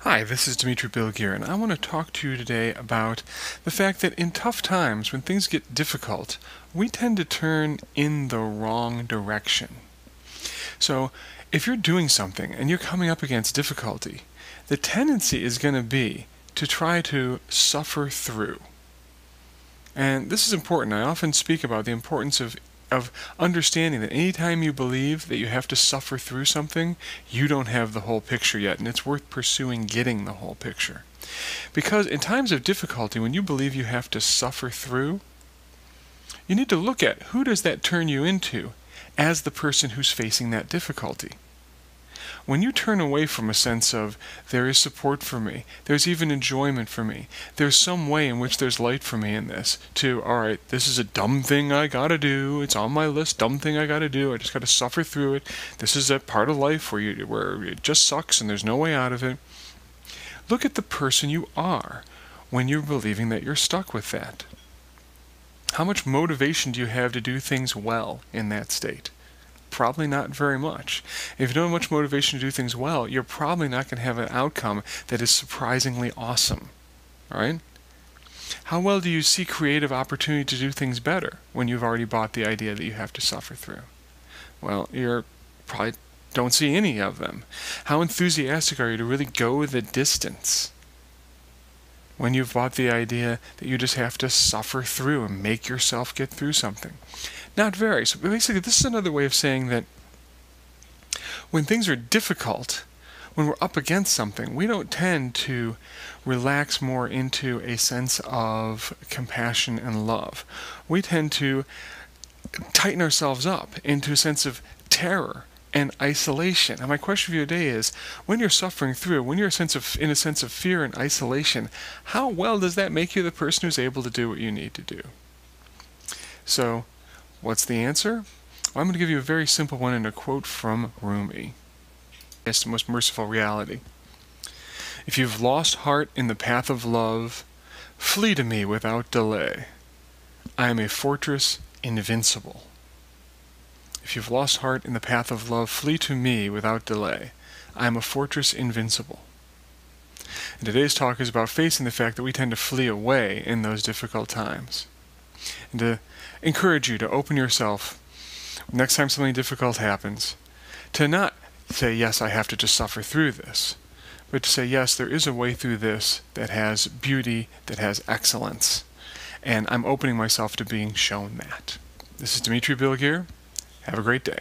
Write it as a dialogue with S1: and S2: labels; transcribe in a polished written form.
S1: Hi, this is Dimitri Bilgir, and I want to talk to you today about the fact that in tough times, when things get difficult, we tend to turn in the wrong direction. So, if you're doing something and you're coming up against difficulty, the tendency is going to be to try to suffer through. And this is important. I often speak about the importance of understanding that anytime you believe that you have to suffer through something, you don't have the whole picture yet, and it's worth pursuing getting the whole picture. Because in times of difficulty, when you believe you have to suffer through, you need to look at who does that turn you into as the person who's facing that difficulty. When you turn away from a sense of, there is support for me, there's even enjoyment for me, there's some way in which there's light for me in this, to, alright, this is a dumb thing I gotta do, it's on my list, dumb thing I gotta do, I just gotta suffer through it, this is that part of life where it just sucks and there's no way out of it. Look at the person you are when you're believing that you're stuck with that. How much motivation do you have to do things well in that state? Probably not very much. If you don't have much motivation to do things well, you're probably not going to have an outcome that is surprisingly awesome. All right? How well do you see creative opportunity to do things better when you've already bought the idea that you have to suffer through? Well, you're probably don't see any of them. How enthusiastic are you to really go the distance when you've bought the idea that you just have to suffer through and make yourself get through something? Not very. So basically, this is another way of saying that when things are difficult, when we're up against something, we don't tend to relax more into a sense of compassion and love. We tend to tighten ourselves up into a sense of terror and isolation. And my question for you today is, when you're suffering through, when you're in a sense of fear and isolation, how well does that make you the person who's able to do what you need to do? So, what's the answer? Well, I'm going to give you a very simple one in a quote from Rumi. It's the most merciful reality. If you've lost heart in the path of love, flee to me without delay. I am a fortress invincible. If you've lost heart in the path of love, flee to me without delay. I am a fortress invincible. And today's talk is about facing the fact that we tend to flee away in those difficult times. And to encourage you to open yourself, next time something difficult happens, to not say, yes, I have to just suffer through this, but to say, yes, there is a way through this that has beauty, that has excellence, and I'm opening myself to being shown that. This is Dimitri Bilgir. Have a great day.